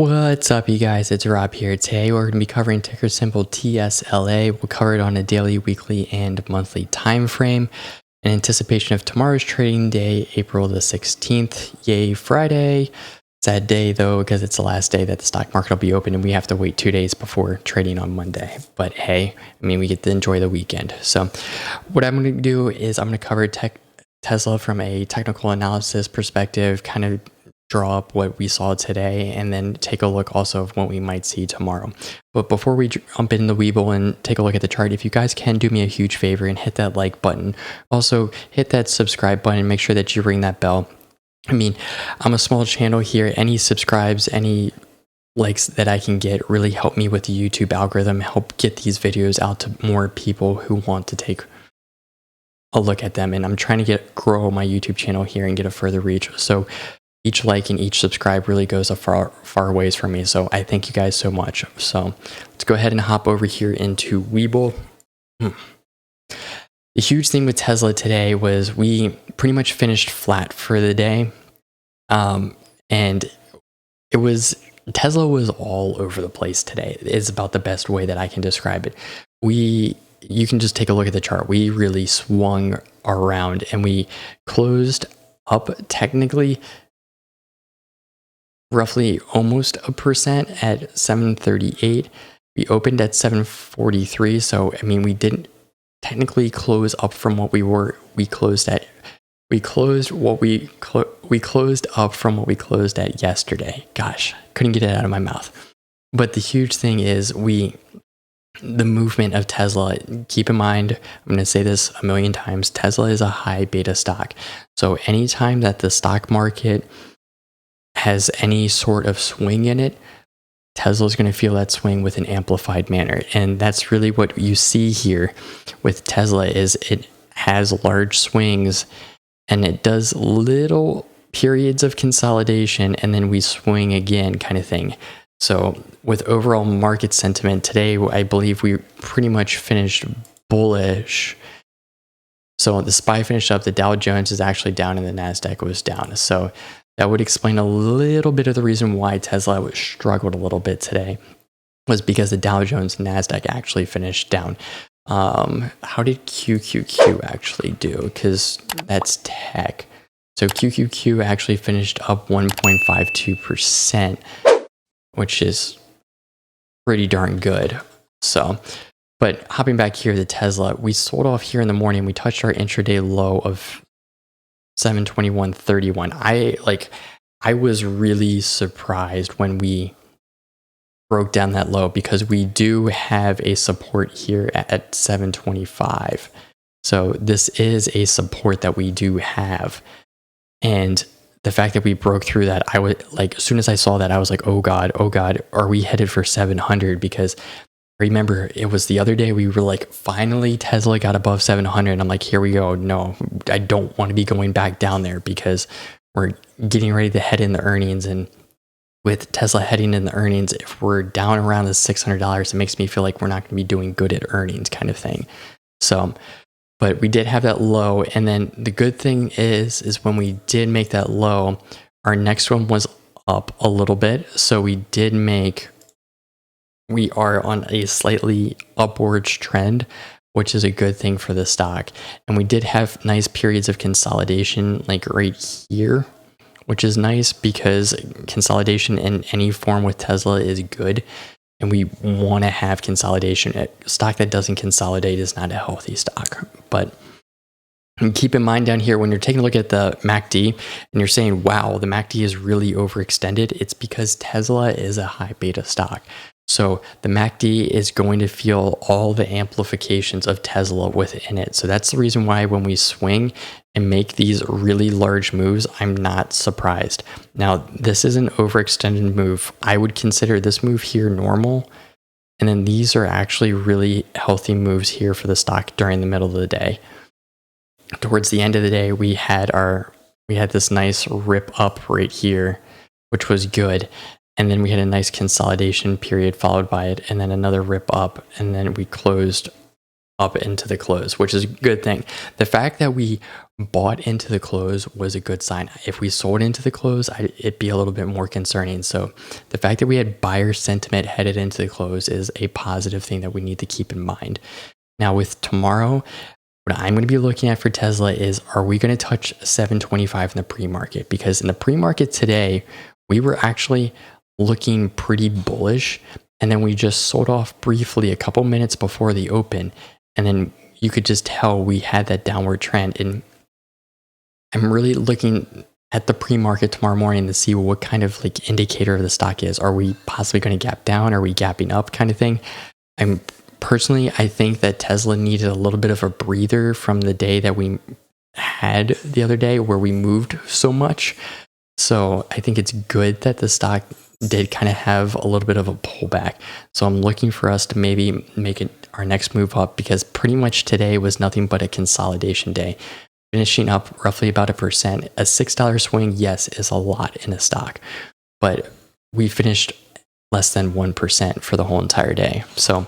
What's up, you guys? It's Rob here. Today we're going to be covering ticker symbol TSLA. We'll cover it on a daily, weekly, and monthly time frame in anticipation of tomorrow's trading day, April the 16th. Yay, Friday. Sad day though, because it's the last day that the stock market will be open and we have to wait 2 days before trading on Monday. But hey, we get to enjoy the weekend. So what I'm going to do is I'm going to cover Tesla from a technical analysis perspective, kind of draw up what we saw today, and then take a look also of what we might see tomorrow. But before we jump in the Weeble and take a look at the chart, if you guys can do me a huge favor and hit that like button. Also hit that subscribe button, make sure that you ring that bell. I'm a small channel here. Any subscribes, any likes that I can get really help me with the YouTube algorithm, help get these videos out to more people who want to take a look at them. And I'm trying to grow my YouTube channel here and get a further reach. So each like and each subscribe really goes a far ways for me. So I thank you guys so much. So let's go ahead and hop over here into Weeble. The huge thing with Tesla today was we pretty much finished flat for the day. And Tesla was all over the place today. It's about the best way that I can describe it. You can just take a look at the chart. We really swung around and we closed up technically roughly almost 1% at 738. We opened at 743. So, we didn't technically close up from what we were. We closed up from what we closed at yesterday. Gosh, couldn't get it out of my mouth. But the huge thing is the movement of Tesla. Keep in mind, I'm going to say this a million times, Tesla is a high beta stock. So anytime that the stock market has any sort of swing in it, Tesla is going to feel that swing with an amplified manner. And that's really what you see here with Tesla is it has large swings and it does little periods of consolidation and then we swing again kind of thing. So with overall market sentiment today, I believe we pretty much finished bullish. So the SPY finished up, the Dow Jones is actually down and the NASDAQ was down. So that would explain a little bit of the reason why Tesla struggled a little bit today was because the Dow Jones and NASDAQ actually finished down. How did QQQ actually do? Because that's tech. So QQQ actually finished up 1.52%, which is pretty darn good. So, but hopping back here to Tesla, we sold off here in the morning. We touched our intraday low of 721.31. I was really surprised when we broke down that low because we do have a support here at 725. So this is a support that we do have. And the fact that we broke through that, I would as soon as I saw that, I was like, oh God, are we headed for 700? Because remember, it was the other day we were like, finally Tesla got above 700. And I'm like, here we go. No, I don't want to be going back down there because we're getting ready to head in the earnings. And with Tesla heading in the earnings, if we're down around the $600, it makes me feel like we're not going to be doing good at earnings kind of thing. So, but we did have that low. And then the good thing is when we did make that low, our next one was up a little bit. So we are on a slightly upwards trend, which is a good thing for the stock. And we did have nice periods of consolidation like right here, which is nice because consolidation in any form with Tesla is good. And we want to have consolidation. A stock that doesn't consolidate is not a healthy stock. But keep in mind down here, when you're taking a look at the MACD and you're saying, wow, the MACD is really overextended, it's because Tesla is a high beta stock. So the MACD is going to feel all the amplifications of Tesla within it. So that's the reason why when we swing and make these really large moves, I'm not surprised. Now, this is an overextended move. I would consider this move here normal. And then these are actually really healthy moves here for the stock during the middle of the day. Towards the end of the day, we had this nice rip up right here, which was good. And then we had a nice consolidation period followed by it, and then another rip up, and then we closed up into the close, which is a good thing. The fact that we bought into the close was a good sign. If we sold into the close, it'd be a little bit more concerning. So the fact that we had buyer sentiment headed into the close is a positive thing that we need to keep in mind. Now with tomorrow, what I'm going to be looking at for Tesla is, are we going to touch 725 in the pre-market? Because in the pre-market today, we were actually looking pretty bullish. And then we just sold off briefly a couple minutes before the open. And then you could just tell we had that downward trend. And I'm really looking at the pre-market tomorrow morning to see what kind of like indicator of the stock is. Are we possibly going to gap down? Are we gapping up kind of thing? I think that Tesla needed a little bit of a breather from the day that we had the other day where we moved so much. So I think it's good that the stock did kind of have a little bit of a pullback. So I'm looking for us to maybe make it our next move up, because pretty much today was nothing but a consolidation day, finishing up roughly about 1%. A $6 swing, yes, is a lot in a stock, but we finished less than 1% for the whole entire day. So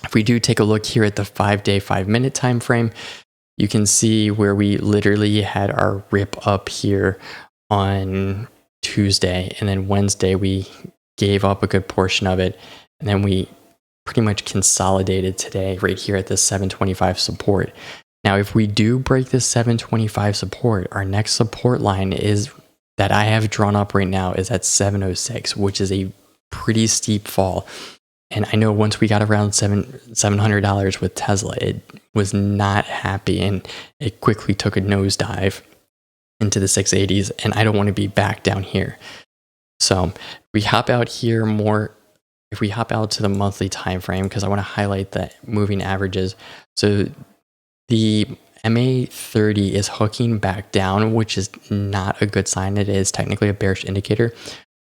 if we do take a look here at the 5-day, 5-minute time frame, you can see where we literally had our rip up here on Tuesday, and then Wednesday we gave up a good portion of it, and then we pretty much consolidated today right here at this 725 support. Now, if we do break this 725 support, our next support line is that I have drawn up right now is at 706, which is a pretty steep fall. And I know once we got around $700 with Tesla, it was not happy, and it quickly took a nosedive into the 680s, and I don't want to be back down here. So we hop out here more. If we hop out to the monthly time frame, because I want to highlight the moving averages. So the MA30 is hooking back down, which is not a good sign. It is technically a bearish indicator.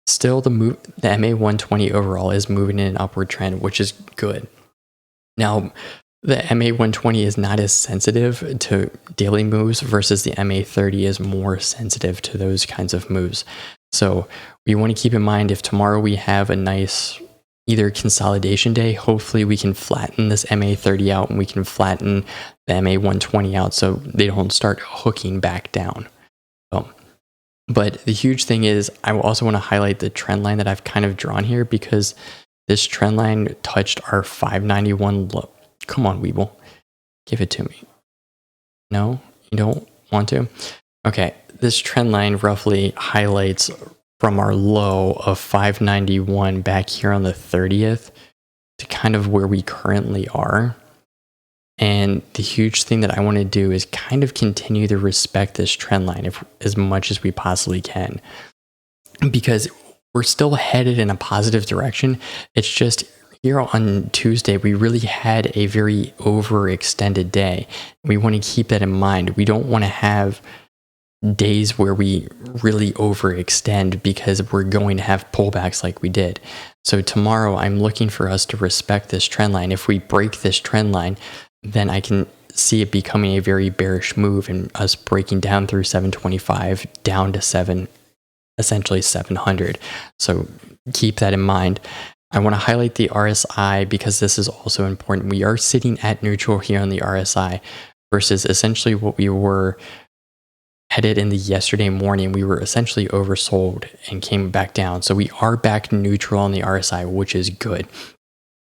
Still, the MA120 overall is moving in an upward trend, which is good. Now, the MA120 is not as sensitive to daily moves versus the MA30 is more sensitive to those kinds of moves. So we want to keep in mind, if tomorrow we have a nice either consolidation day, hopefully we can flatten this MA30 out and we can flatten the MA120 out so they don't start hooking back down. But the huge thing is, I also want to highlight the trend line that I've kind of drawn here, because this trend line touched our 591 low. Come on, Weeble. Give it to me. No, you don't want to? Okay, this trend line roughly highlights from our low of 591 back here on the 30th to kind of where we currently are. And the huge thing that I want to do is kind of continue to respect this trend line as much as we possibly can, because we're still headed in a positive direction. It's just here on Tuesday, we really had a very overextended day. We want to keep that in mind. We don't want to have days where we really overextend because we're going to have pullbacks like we did. So tomorrow, I'm looking for us to respect this trend line. If we break this trend line, then I can see it becoming a very bearish move and us breaking down through 725 down to essentially 700. So keep that in mind. I want to highlight the RSI because this is also important. We are sitting at neutral here on the RSI versus essentially what we were headed in the yesterday morning. We were essentially oversold and came back down. So we are back neutral on the RSI, which is good.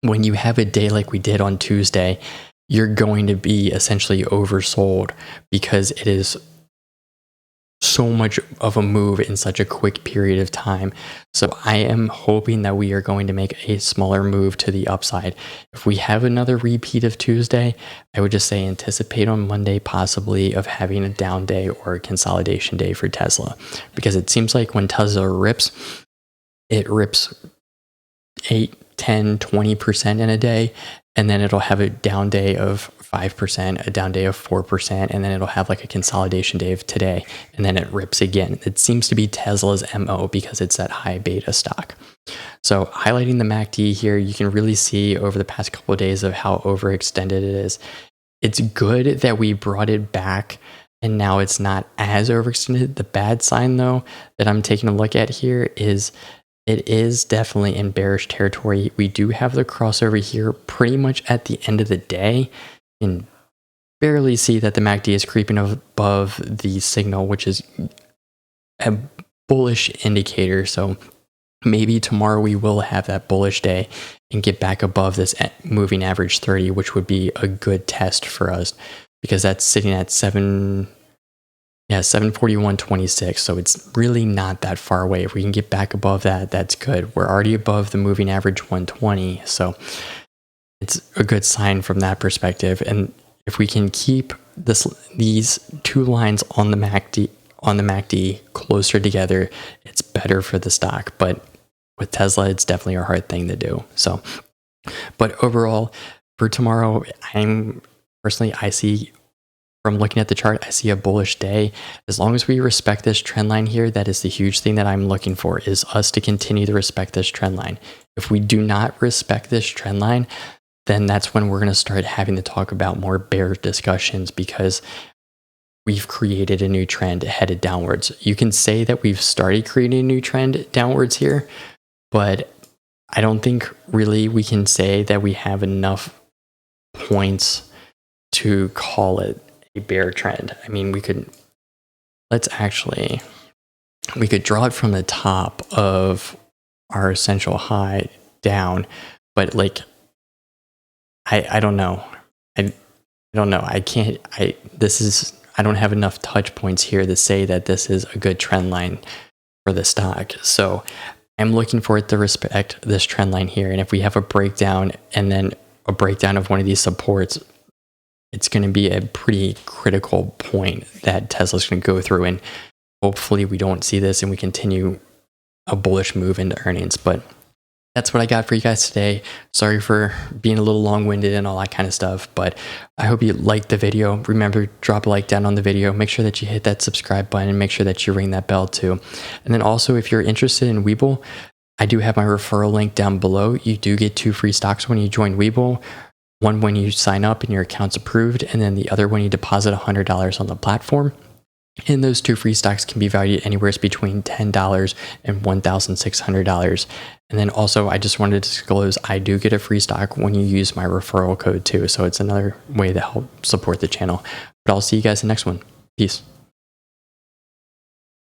When you have a day like we did on Tuesday, you're going to be essentially oversold because it is so much of a move in such a quick period of time. So I am hoping that we are going to make a smaller move to the upside. If we have another repeat of Tuesday, I would just say anticipate on Monday possibly of having a down day or a consolidation day for Tesla, because it seems like when Tesla rips, it rips 8, 10, 20% in a day, and then it'll have a down day of 5%, a down day of 4%, and then it'll have like a consolidation day of today, and then it rips again. It seems to be Tesla's MO because it's that high beta stock. So highlighting the MACD here, you can really see over the past couple of days of how overextended it is. It's good that we brought it back and now it's not as overextended. The bad sign though that I'm taking a look at here is it is definitely in bearish territory. We do have the crossover here pretty much at the end of the day. can barely see that the MACD is creeping above the signal, which is a bullish indicator. So maybe tomorrow we will have that bullish day and get back above this moving average 30, which would be a good test for us because that's sitting at 741.26. So it's really not that far away. If we can get back above that, that's good. We're already above the moving average 120. So it's a good sign from that perspective. And if we can keep these two lines on the MACD closer together, it's better for the stock. But with Tesla, it's definitely a hard thing to do. So, but overall, for tomorrow, I see, from looking at the chart, I see a bullish day. As long as we respect this trend line here, that is the huge thing that I'm looking for, is us to continue to respect this trend line. If we do not respect this trend line, then that's when we're going to start having to talk about more bear discussions, because we've created a new trend headed downwards. You can say that we've started creating a new trend downwards here, but I don't think really we can say that we have enough points to call it a bear trend. I mean, we could draw it from the top of our essential high down, but like, I don't know. I don't know. I don't have enough touch points here to say that this is a good trend line for the stock. So I'm looking for it to respect this trend line here. And if we have a breakdown and then a breakdown of one of these supports, it's going to be a pretty critical point that Tesla's going to go through. And hopefully we don't see this and we continue a bullish move into earnings. But that's what I got for you guys today. Sorry for being a little long-winded and all that kind of stuff, but I hope you liked the video. Remember, drop a like down on the video. Make sure that you hit that subscribe button and make sure that you ring that bell too. And then also, if you're interested in Webull, I do have my referral link down below. You do get 2 free stocks when you join Webull. One when you sign up and your account's approved, and then the other when you deposit $100 on the platform. And those 2 free stocks can be valued anywhere between $10 and $1,600. And then also, I just wanted to disclose, I do get a free stock when you use my referral code too. So it's another way to help support the channel. But I'll see you guys in the next one. Peace.